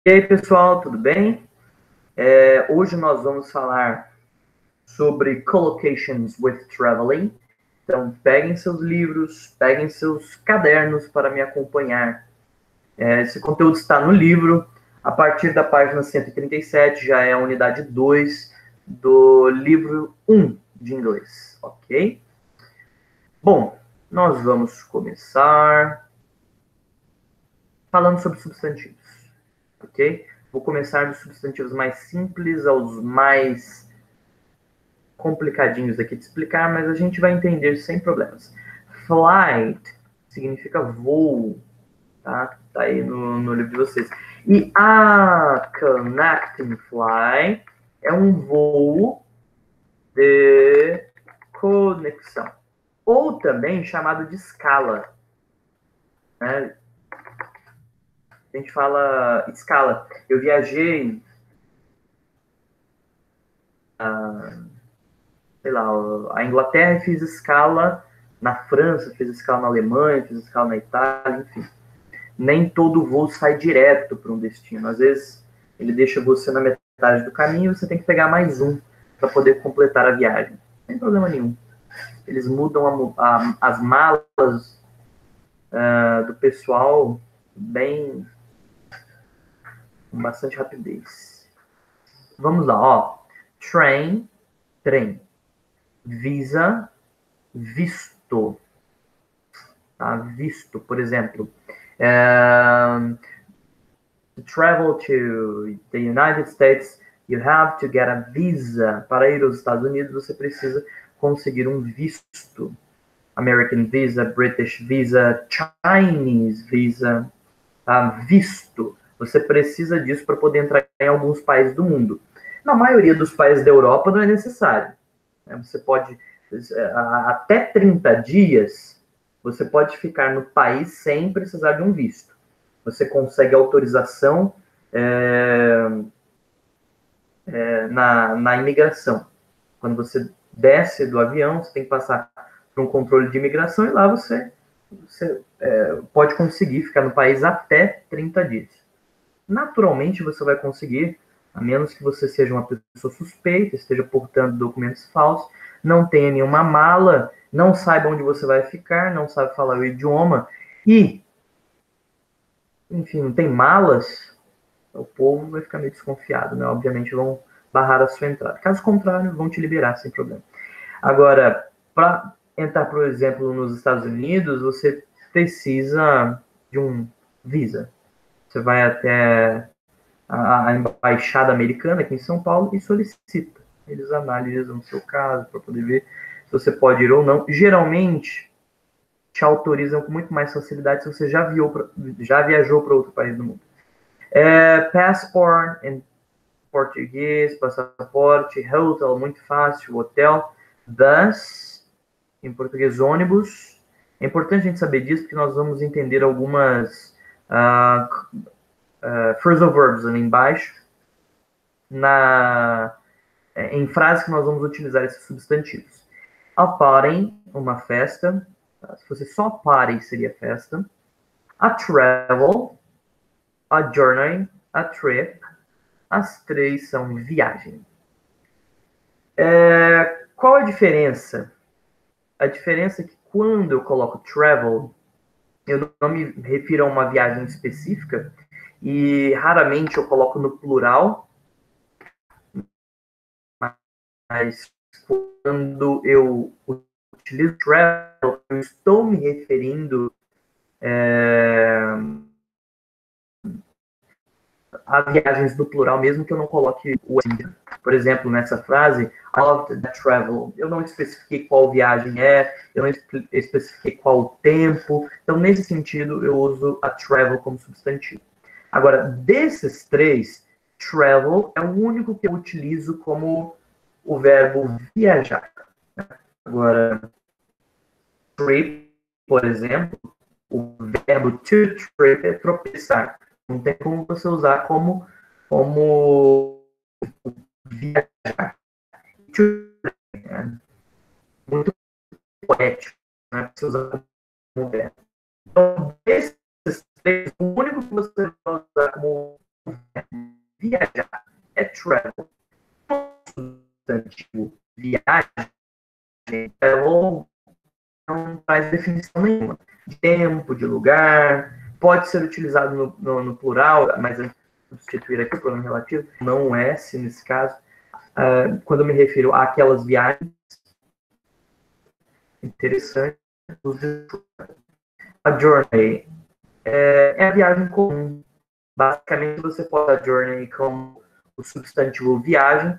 E aí, pessoal, tudo bem? Hoje nós vamos falar sobre collocations with traveling. Então, peguem seus livros, peguem seus cadernos para me acompanhar. Esse conteúdo está no livro. A partir da página 137, já é a unidade 2 do livro 1 de inglês, ok? Bom, nós vamos começar falando sobre substantivos, ok? Vou começar dos substantivos mais simples aos mais complicadinhos aqui de explicar, mas a gente vai entender sem problemas. Flight significa voo, tá? Tá aí no livro de vocês. E a connecting flight é um voo de conexão, ou também chamado de escala, né? A gente fala escala. Eu viajei sei lá, a Inglaterra e fiz escala na França, fiz escala na Alemanha, fiz escala na Itália, enfim. Nem todo voo sai direto para um destino. Às vezes ele deixa você na metade do caminho e você tem que pegar mais um para poder completar a viagem. Sem problema nenhum. Eles mudam as malas do pessoal bem com bastante rapidez. Vamos lá, ó. Train, trem. Visa, visto. Tá? Visto, por exemplo. To travel to the United States, you have to get a visa. Para ir aos Estados Unidos, você precisa conseguir um visto. American Visa, British Visa, Chinese Visa. Tá? Visto. Você precisa disso para poder entrar em alguns países do mundo. Na maioria dos países da Europa não é necessário. Você pode, até 30 dias, você pode ficar no país sem precisar de um visto. Você consegue autorização na imigração. Quando você desce do avião, você tem que passar por um controle de imigração e lá você pode conseguir ficar no país até 30 dias. Naturalmente, você vai conseguir, a menos que você seja uma pessoa suspeita, esteja portando documentos falsos, não tenha nenhuma mala, não saiba onde você vai ficar, não sabe falar o idioma e, enfim, não tem malas, o povo vai ficar meio desconfiado, né? Obviamente vão barrar a sua entrada. Caso contrário, vão te liberar sem problema. Agora, para entrar, por exemplo, nos Estados Unidos, você precisa de um visa. Você vai até a embaixada americana aqui em São Paulo e solicita. Eles analisam o seu caso para poder ver se você pode ir ou não. Geralmente, te autorizam com muito mais facilidade se você já viajou para outro país do mundo. Passport em português, passaporte, hotel, muito fácil, hotel. Bus, em português, ônibus. É importante a gente saber disso, porque nós vamos entender algumas phrasal verbs ali embaixo, em frases que nós vamos utilizar esses substantivos. A party, uma festa. Se fosse só party, seria festa. A travel, a journey, a trip. As três são viagem. Qual a diferença? A diferença é que quando eu coloco travel, eu não me refiro a uma viagem específica e raramente eu coloco no plural, mas quando eu utilizo travel, eu estou me referindo a viagens no plural, mesmo que eu não coloque o ainda. Por exemplo, nessa frase, of the travel, eu não especifiquei qual viagem é, eu não especifiquei qual o tempo, então nesse sentido eu uso a travel como substantivo. Agora, desses três, travel é o único que eu utilizo como o verbo viajar. Agora, trip, por exemplo, o verbo to trip é tropeçar. Não tem como você usar como viajar. Muito poético, né? Você usar como verbo. Então, desses três, o único que você vai usar como verbo de tempo, de lugar, pode ser utilizado no plural, mas substituir aqui o pronome relativo, não é, se nesse caso, quando eu me refiro àquelas viagens interessantes, a journey é a viagem comum. Basicamente, você pode usar journey como o substantivo viagem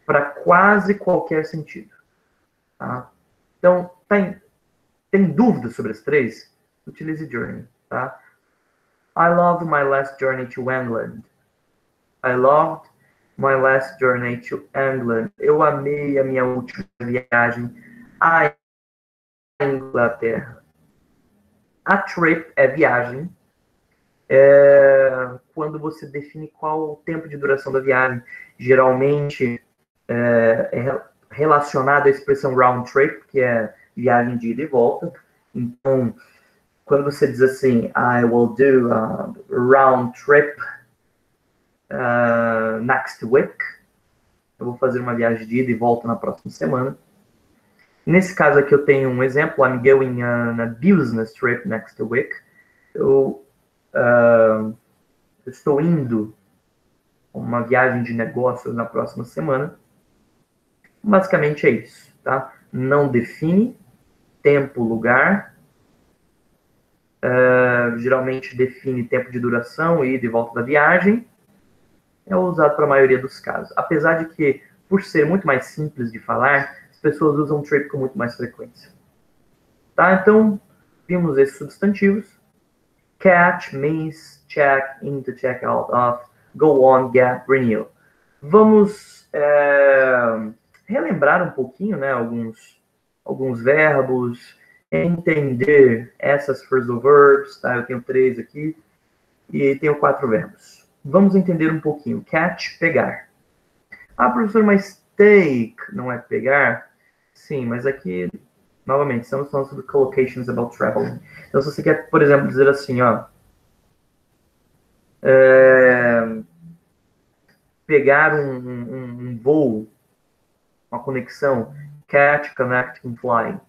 para quase qualquer sentido. Tá? Então, tem dúvidas sobre as três? Utilize journey. Tá? I loved my last journey to England. I loved my last journey to England. Eu amei a minha última viagem à Inglaterra. A trip é viagem. Quando você define qual o tempo de duração da viagem, geralmente é relacionado à expressão round trip, que é viagem de ida e volta. Então, quando você diz assim, I will do a round trip next week, eu vou fazer uma viagem de ida e volta na próxima semana. Nesse caso aqui eu tenho um exemplo, I'm going on a business trip next week. Eu estou indo a uma viagem de negócios na próxima semana. Basicamente é isso, tá? Não define tempo, lugar. Geralmente define tempo de duração, ida e volta da viagem. É usado para a maioria dos casos. Apesar de que, por ser muito mais simples de falar, as pessoas usam trip com muito mais frequência. Tá? Então, vimos esses substantivos. Catch, miss, check, into, check out of, go on, get, renew. Vamos relembrar um pouquinho, né, alguns verbos, entender essas phrasal verbs, tá? Eu tenho 3 aqui e tenho 4 verbos. Vamos entender um pouquinho. Catch, pegar. Ah, professor, mas take não é pegar? Sim, mas aqui, novamente, estamos falando sobre collocations about traveling. Então, se você quer, por exemplo, dizer assim, ó, pegar um voo, uma conexão, catch, connecting, flight,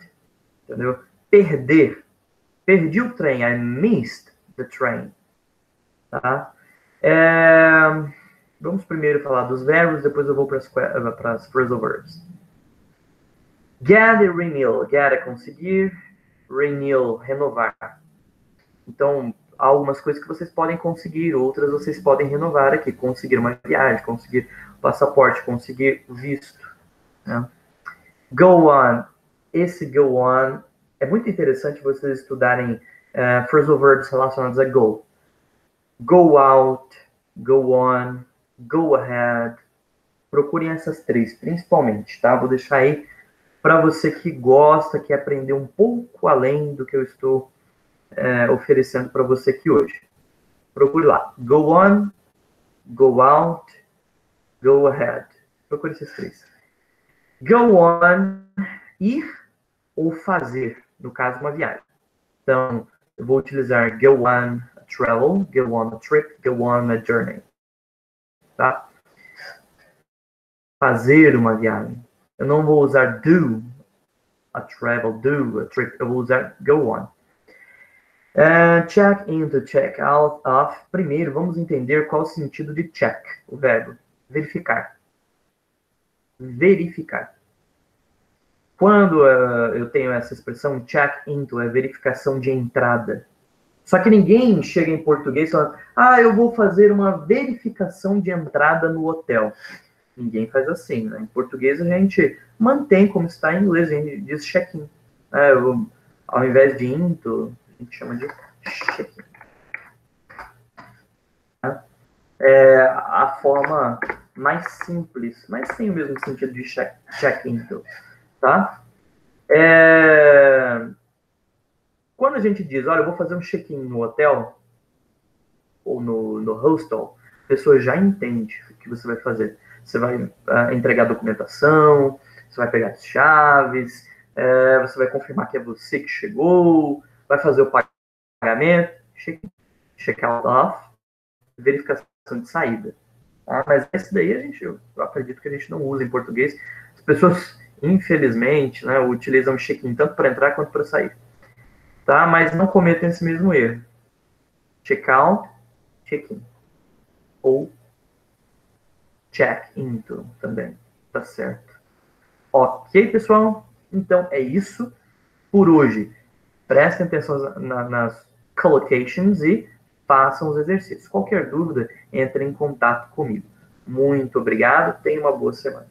entendeu? Perdi o trem, I missed the train, tá? Vamos primeiro falar dos verbos, depois eu vou para as phrasal verbs. Get e renew. Get é conseguir, renew, renovar. Então, há algumas coisas que vocês podem conseguir, outras vocês podem renovar aqui. Conseguir uma viagem, conseguir passaporte, conseguir visto. Né? Go on. Esse go on é muito interessante vocês estudarem phrasal verbs relacionados a go. Go out, go on, go ahead. Procurem essas 3, principalmente, tá? Vou deixar aí para você que gosta, que aprender um pouco além do que eu estou oferecendo para você aqui hoje. Procure lá. Go on, go out, go ahead. Procure esses 3. Go on, ir ou fazer, no caso, uma viagem. Então, eu vou utilizar go on a travel, go on a trip, go on a journey. Tá? Fazer uma viagem. Eu não vou usar do a travel, do a trip. Eu vou usar go on. Check into, check out of. Primeiro, vamos entender qual o sentido de check, o verbo. Verificar. Verificar. Quando eu tenho essa expressão check into, é verificação de entrada. Só que ninguém chega em português falando, eu vou fazer uma verificação de entrada no hotel. Ninguém faz assim, né? Em português a gente mantém como está em inglês, a gente diz check-in. Ao invés de into, a gente chama de check-in. É a forma mais simples, mas tem o mesmo sentido de check-in, tá? Quando a gente diz, olha, eu vou fazer um check-in no hotel ou no hostel, a pessoa já entende o que você vai fazer. Você vai entregar documentação, você vai pegar as chaves, você vai confirmar que é você que chegou, vai fazer o pagamento, check-out off, verificação de saída. Tá? Mas esse daí eu acredito que a gente não usa em português. As pessoas, infelizmente, né, utilizam check-in tanto para entrar quanto para sair. tá? Mas não cometam esse mesmo erro. Check out, check in. Ou check into também, tá certo? Ok, pessoal? Então é isso por hoje. Prestem atenção nas collocations e façam os exercícios. Qualquer dúvida, entre em contato comigo. Muito obrigado, tenha uma boa semana.